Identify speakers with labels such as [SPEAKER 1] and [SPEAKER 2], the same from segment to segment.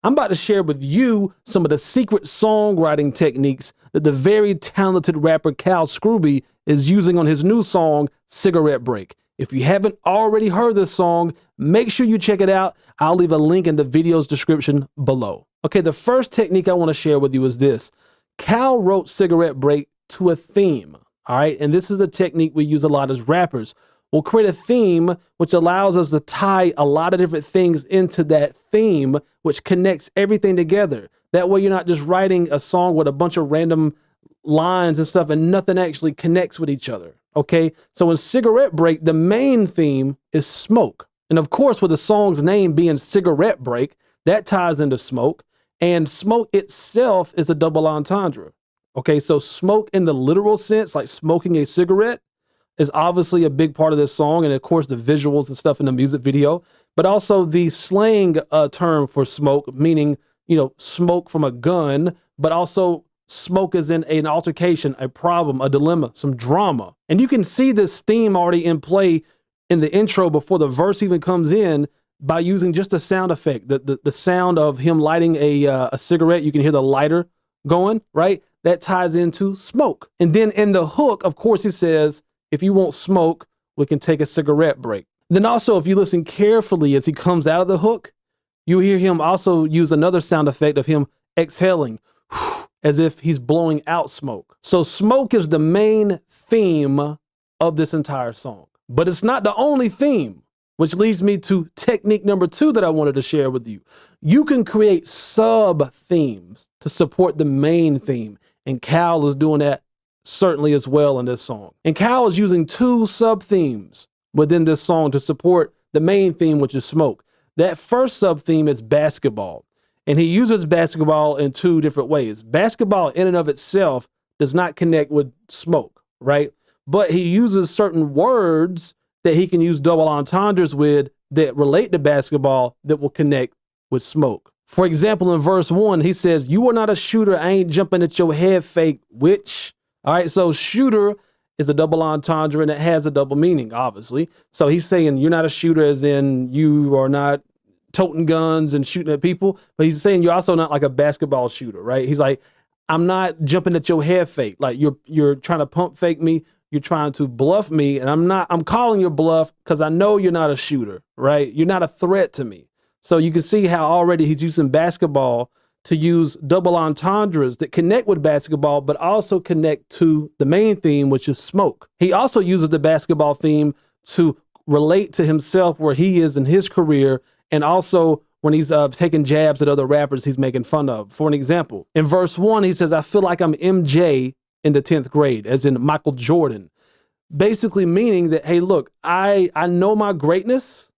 [SPEAKER 1] I'm about to share with you some of the secret songwriting techniques that the very talented rapper Cal Scruby is using on his new song, Cigarette Break. If you haven't already heard this song, make sure you check it out. I'll leave a link in the video's description below. Okay, the first technique I want to share with you is this. Cal wrote Cigarette Break to a theme, all right? And this is a technique we use a lot as rappers. We'll create a theme which allows us to tie a lot of different things into that theme, which connects everything together. That way you're not just writing a song with a bunch of random lines and stuff and nothing actually connects with each other, okay? So in Cigarette Break, the main theme is smoke. And of course, with the song's name being Cigarette Break, that ties into smoke. And smoke itself is a double entendre, okay? So smoke in the literal sense, like smoking a cigarette, is obviously a big part of this song, and of course the visuals and stuff in the music video, but also the slang term for smoke, meaning, you know, smoke from a gun, but also smoke is in an altercation, a problem, a dilemma, some drama. And you can see this theme already in play in the intro before the verse even comes in by using just a sound effect, the sound of him lighting a cigarette. You can hear the lighter going, right? That ties into smoke. And then in the hook, of course, he says, if you want smoke, we can take a cigarette break. Then also, if you listen carefully as he comes out of the hook, you hear him also use another sound effect of him exhaling, as if he's blowing out smoke. So smoke is the main theme of this entire song. But it's not the only theme, which leads me to technique number 2 that I wanted to share with you. You can create sub-themes to support the main theme, and Cal is doing that certainly as well in this song. And Cal is using 2 sub-themes within this song to support the main theme, which is smoke. That first sub-theme is basketball, and he uses basketball in 2 different ways. Basketball in and of itself does not connect with smoke, right? But he uses certain words that he can use double entendres with that relate to basketball that will connect with smoke. For example, in verse 1, he says, "You are not a shooter, I ain't jumping at your head, fake witch." All right, so shooter is a double entendre and it has a double meaning, obviously. So he's saying you're not a shooter as in you are not toting guns and shooting at people, but he's saying you're also not like a basketball shooter, right? He's like, I'm not jumping at your head fake. Like you're trying to pump fake me. You're trying to bluff me, and I'm calling your bluff because I know you're not a shooter, right? You're not a threat to me. So you can see how already he's using basketball to use double entendres that connect with basketball, but also connect to the main theme, which is smoke. He also uses the basketball theme to relate to himself where he is in his career, and also when he's taking jabs at other rappers he's making fun of. For an example, in verse 1, he says, "I feel like I'm MJ in the 10th grade, as in Michael Jordan." Basically meaning that, hey, look, I know my greatness,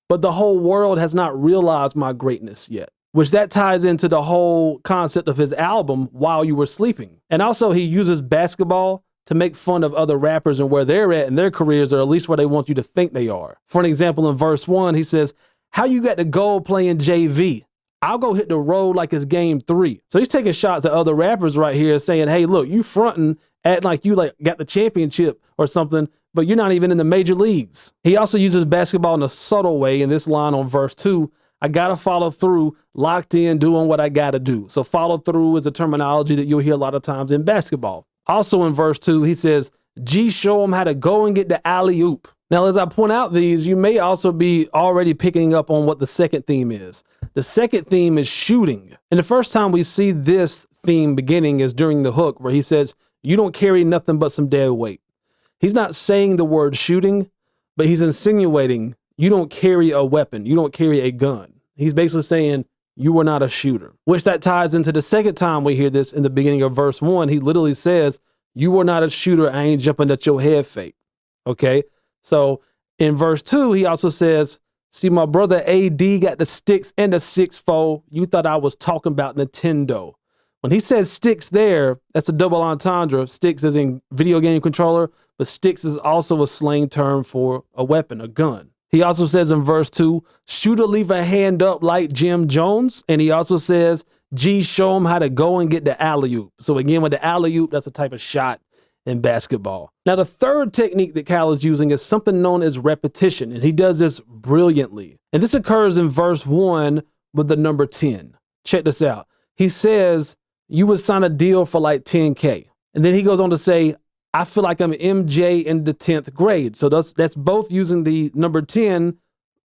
[SPEAKER 1] but the whole world has not realized my greatness yet. Which that ties into the whole concept of his album, While You Were Sleeping. And also he uses basketball to make fun of other rappers and where they're at in their careers, or at least where they want you to think they are. For an example, in verse 1, he says, "How you got the goal playing JV? I'll go hit the road like it's game 3. So he's taking shots at other rappers right here saying, hey, look, you fronting, acting like you got the championship or something, but you're not even in the major leagues. He also uses basketball in a subtle way in this line on verse 2. "I gotta follow through, locked in, doing what I gotta do." So follow through is a terminology that you'll hear a lot of times in basketball. Also in verse 2, he says, "G, show him how to go and get the alley-oop." Now, as I point out these, you may also be already picking up on what the second theme is. The second theme is shooting. And the first time we see this theme beginning is during the hook where he says, "You don't carry nothing but some dead weight." He's not saying the word shooting, but he's insinuating you don't carry a weapon. You don't carry a gun. He's basically saying you are not a shooter, which that ties into the second time we hear this in the beginning of verse 1. He literally says, "You are not a shooter. I ain't jumping at your head fake." Okay. So in verse 2, he also says, "See, my brother AD got the sticks and the 6-4. You thought I was talking about Nintendo." When he says sticks there, that's a double entendre. Sticks is in video game controller, but sticks is also a slang term for a weapon, a gun. He also says in verse 2, "Shooter, leave a hand up like Jim Jones." And he also says, "G, show him how to go and get the alley-oop." So again, with the alley-oop, that's a type of shot in basketball. Now, the third technique that Cal is using is something known as repetition, and he does this brilliantly. And this occurs in verse 1 with the number 10. Check this out. He says, you would sign a deal for like 10K. And then he goes on to say, I feel like I'm MJ in the 10th grade. So that's both using the number 10,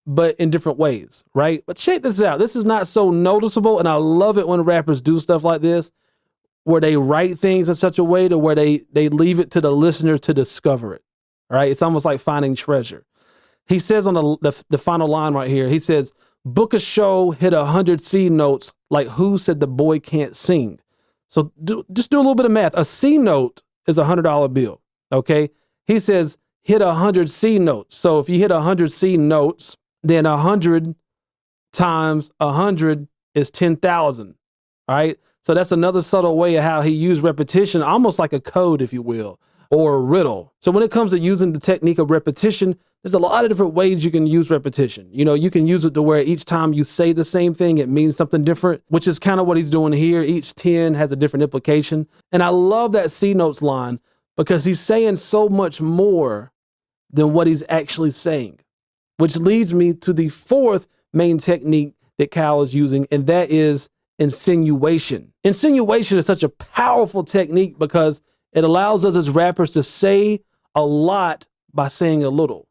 [SPEAKER 1] but in different ways, right? But check this out. This is not so noticeable, and I love it when rappers do stuff like this, where they write things in such a way to where they leave it to the listener to discover it, right? It's almost like finding treasure. He says on the final line right here, he says, book a show, hit 100 C notes, like who said the boy can't sing? So just do a little bit of math. A C note is a $100 bill, okay? He says, hit 100 C notes. So if you hit 100 C notes, then 100 times 100 is 10,000, all right? So that's another subtle way of how he used repetition, almost like a code, if you will, or a riddle. So when it comes to using the technique of repetition, there's a lot of different ways you can use repetition. You know, you can use it to where each time you say the same thing, it means something different, which is kind of what he's doing here. Each 10 has a different implication. And I love that C notes line because he's saying so much more than what he's actually saying, which leads me to the fourth main technique that Cal is using, and that is insinuation. Insinuation is such a powerful technique because it allows us as rappers to say a lot by saying a little.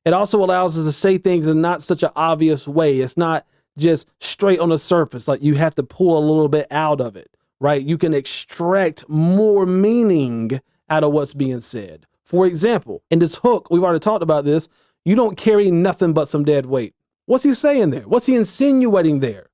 [SPEAKER 1] It also allows us to say things in not such an obvious way. It's not just straight on the surface, like you have to pull a little bit out of it, right? You can extract more meaning out of what's being said. For example, in this hook, we've already talked about this, you don't carry nothing but some dead weight. What's he saying there? What's he insinuating there?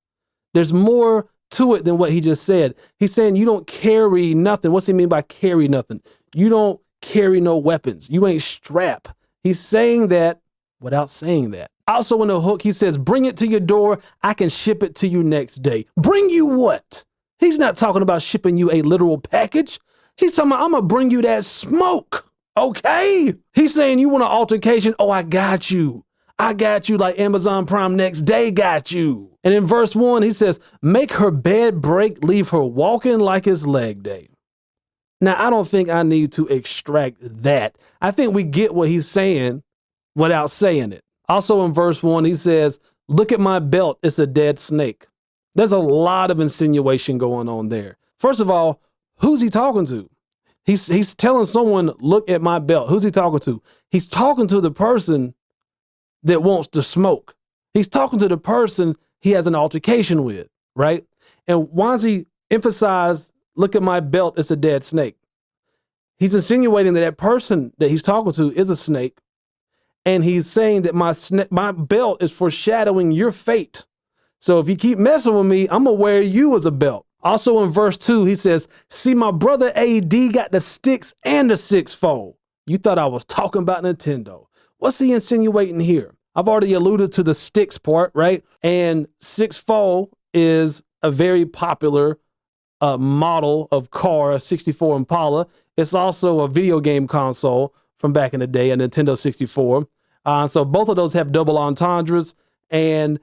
[SPEAKER 1] There's more to it than what he just said. He's saying you don't carry nothing. What's he mean by carry nothing? You don't carry no weapons. You ain't strapped. He's saying that without saying that. Also in the hook, he says, bring it to your door. I can ship it to you next day. Bring you what? He's not talking about shipping you a literal package. He's talking about, I'm going to bring you that smoke. Okay. He's saying you want an altercation. Oh, I got you. I got you like Amazon Prime next day got you. And in verse 1, he says, make her bed break, leave her walking like it's leg day. Now, I don't think I need to extract that. I think we get what he's saying without saying it. Also in verse 1, he says, look at my belt, it's a dead snake. There's a lot of insinuation going on there. First of all, who's he talking to? He's telling someone, look at my belt. Who's he talking to? He's talking to the person that wants to smoke. He's talking to the person he has an altercation with, right? And why does he emphasize, look at my belt, it's a dead snake? He's insinuating that that person that he's talking to is a snake. And he's saying that my belt is foreshadowing your fate. So if you keep messing with me, I'm going to wear you as a belt. Also in verse 2, he says, see, my brother AD got the sticks and the six-fold. You thought I was talking about Nintendo. What's he insinuating here? I've already alluded to the sticks part, right? And six-fold is a very popular model of car, a 64 Impala. It's also a video game console from back in the day, a Nintendo 64. So both of those have double entendres, and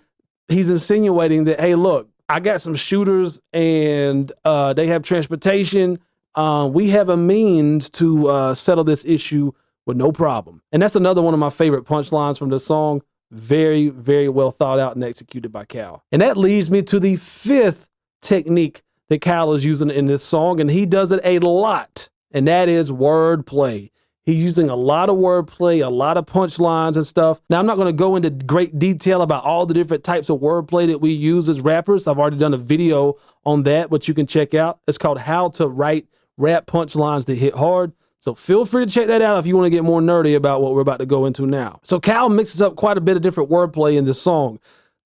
[SPEAKER 1] he's insinuating that, hey, look, I got some shooters and they have transportation. We have a means to settle this issue with no problem. And that's another one of my favorite punchlines from the song. Very, very well thought out and executed by Cal. And that leads me to the fifth technique that Cal is using in this song, and he does it a lot, and that is wordplay. He's using a lot of wordplay, a lot of punchlines and stuff. Now, I'm not going to go into great detail about all the different types of wordplay that we use as rappers. I've already done a video on that, which you can check out. It's called How to Write Rap Punchlines That Hit Hard. So feel free to check that out if you want to get more nerdy about what we're about to go into now. So Cal mixes up quite a bit of different wordplay in this song.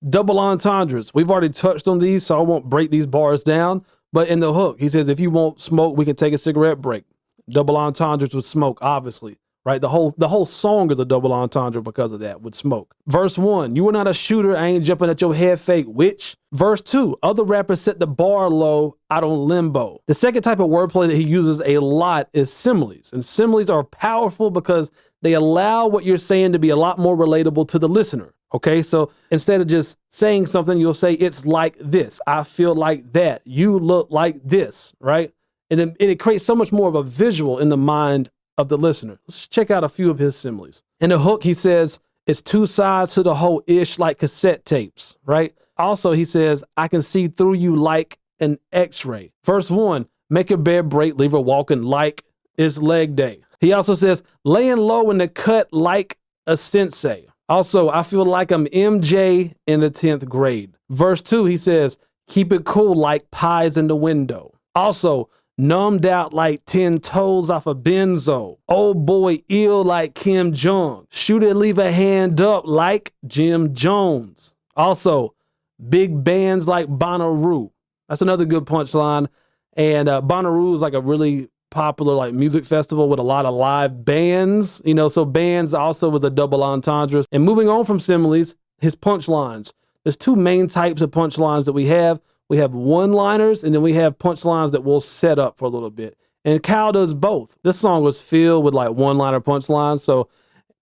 [SPEAKER 1] Double entendres. We've already touched on these, so I won't break these bars down. But in the hook, he says, if you won't smoke, we can take a cigarette break. Double entendres with smoke, obviously, right? The whole song is a double entendre because of that, with smoke. Verse 1, you are not a shooter, I ain't jumping at your head fake, witch. Verse 2, other rappers set the bar low, I don't limbo. The second type of wordplay that he uses a lot is similes. And similes are powerful because they allow what you're saying to be a lot more relatable to the listener. Okay, so instead of just saying something, you'll say, it's like this. I feel like that. You look like this, right? And it creates so much more of a visual in the mind of the listener. Let's check out a few of his similes. In the hook, he says, it's two sides to the whole ish like cassette tapes, right? Also, he says, I can see through you like an x-ray. Verse 1, make your bed break, leave her walking like it's leg day. He also says, laying low in the cut like a sensei. Also, I feel like I'm MJ in the 10th grade. Verse 2, he says, keep it cool like pies in the window. Also, numbed out like 10 toes off a benzo. Old boy ill like Kim Jong. Shoot it, leave a hand up like Jim Jones. Also, big bands like Bonnaroo. That's another good punchline. And Bonnaroo is like a really popular like music festival with a lot of live bands, so bands also was a double entendre. And moving on from similes, his punchlines. There's two main types of punchlines that we have. We have one-liners, and then we have punchlines that we'll set up for a little bit. And Cal does both. This song was filled with like one-liner punchlines. So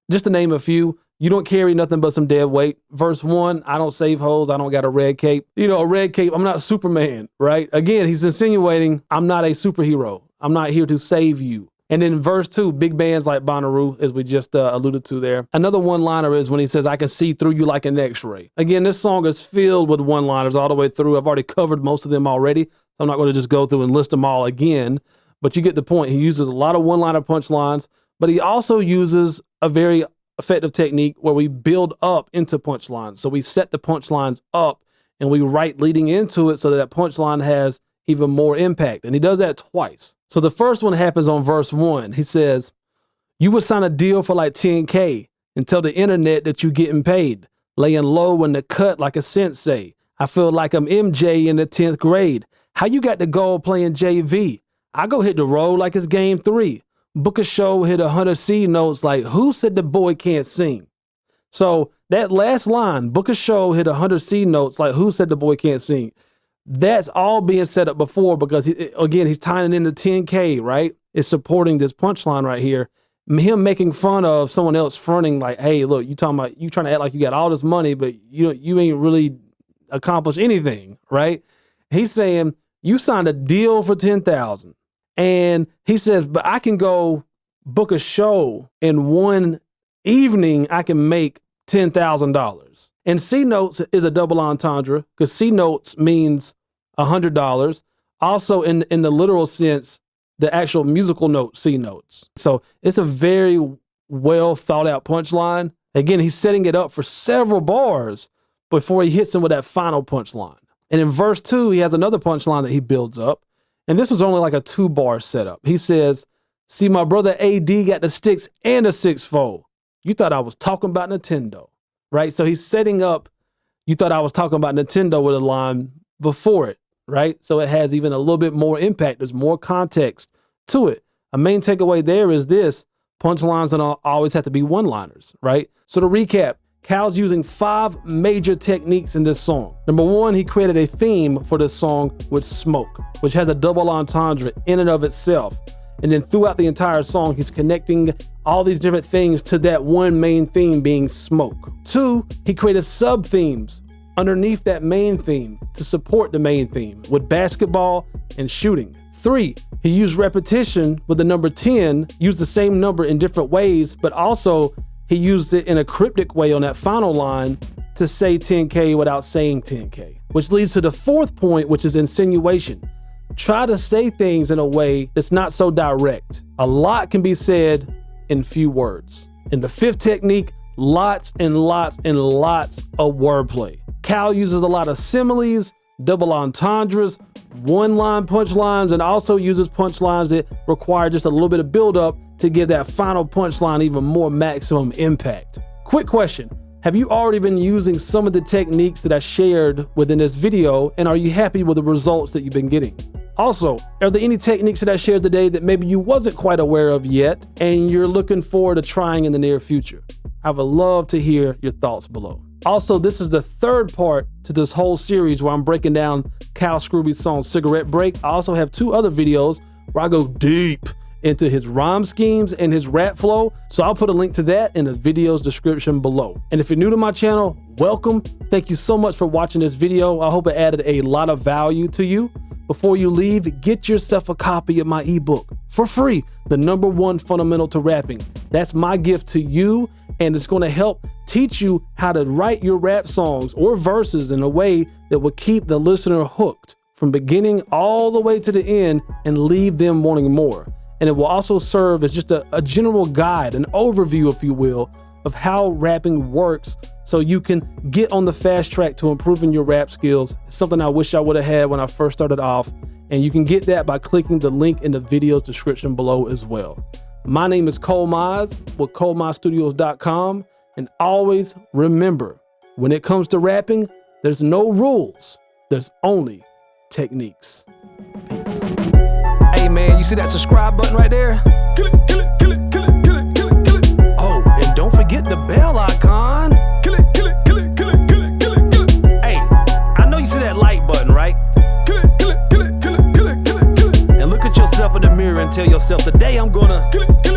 [SPEAKER 1] just to name a few, you don't carry nothing but some dead weight. Verse 1, I don't save hoes. I don't got a red cape. A red cape, I'm not Superman, right? Again, he's insinuating I'm not a superhero. I'm not here to save you. And then verse 2, big bands like Bonnaroo, as we just alluded to there. Another one-liner is when he says, I can see through you like an x-ray. Again, this song is filled with one-liners all the way through. I've already covered most of them already, so I'm not going to just go through and list them all again. But you get the point. He uses a lot of one-liner punchlines, but he also uses a very effective technique where we build up into punchlines. So we set the punchlines up and we write leading into it so that punchline has even more impact. And he does that twice. So the first one happens on verse 1. He says, you would sign a deal for like 10K and tell the internet that you getting paid, laying low in the cut like a sensei. I feel like I'm MJ in the 10th grade. How you got the goal playing JV? I go hit the road like it's game 3. Book a show, hit 100 C notes like, who said the boy can't sing? So that last line, book a show, hit 100 C notes like, who said the boy can't sing? That's all being set up before because, he's tying it into 10K, right? It's supporting this punchline right here. Him making fun of someone else fronting like, hey, look, you trying to act like you got all this money, but you ain't really accomplished anything, right? He's saying, you signed a deal for 10,000. And he says, but I can go book a show in one evening, I can make $10,000. And C notes is a double entendre because C notes means $100. Also in the literal sense, the actual musical note, C notes. So it's a very well thought out punchline. Again, he's setting it up for several bars before he hits him with that final punchline. And in verse 2, he has another punchline that he builds up. And this was only like a 2-bar setup. He says, see, my brother AD got the sticks and a 6-fold. You thought I was talking about Nintendo, right? So he's setting up, you thought I was talking about Nintendo with a line before it, right? So it has even a little bit more impact. There's more context to it. A main takeaway there is this, punchlines don't always have to be one-liners, right? So to recap, Cal's using 5 major techniques in this song. Number 1, he created a theme for this song with smoke, which has a double entendre in and of itself. And then throughout the entire song, he's connecting all these different things to that one main theme being smoke. 2, he created sub-themes underneath that main theme to support the main theme with basketball and shooting. 3, he used repetition with the number 10, used the same number in different ways, but also he used it in a cryptic way on that final line to say 10K without saying 10K, which leads to the 4th point, which is insinuation. Try to say things in a way that's not so direct. A lot can be said in few words. And the 5th technique, lots and lots and lots of wordplay. Cal uses a lot of similes, double entendres, one-line punchlines, and also uses punchlines that require just a little bit of build-up to give that final punchline even more maximum impact. Quick question. Have you already been using some of the techniques that I shared within this video, and are you happy with the results that you've been getting? Also, are there any techniques that I shared today that maybe you wasn't quite aware of yet, and you're looking forward to trying in the near future? I would love to hear your thoughts below. Also, this is the 3rd part to this whole series where I'm breaking down Cal Scruby's song Cigarette Break. I also have 2 other videos where I go deep into his rhyme schemes and his rap flow. So I'll put a link to that in the video's description below. And if you're new to my channel, welcome. Thank you so much for watching this video. I hope it added a lot of value to you. Before you leave, get yourself a copy of my ebook for free, The #1 Fundamental to Rapping. That's my gift to you and it's going to help teach you how to write your rap songs or verses in a way that will keep the listener hooked from beginning all the way to the end and leave them wanting more. And it will also serve as just a general guide, an overview, if you will, of how rapping works, so you can get on the fast track to improving your rap skills. It's something I wish I would have had when I first started off, and you can get that by clicking the link in the video's description below as well. My name is Cole Mize with ColeMizeStudios.com, and always remember, when it comes to rapping, there's no rules, there's only techniques. Peace. Hey man, you see that subscribe button right there? Kill it, kill it, kill it, kill it, kill it, kill it, kill it. Oh, and don't forget the bell icon. Kill it, kill it, kill it, kill it, kill it, kill it, kill it. Hey, I know you see that like button, right? Kill it, kill it, kill it, kill it, kill it, kill it, kill it. And look at yourself in the mirror and tell yourself, today I'm gonna kill it, kill it.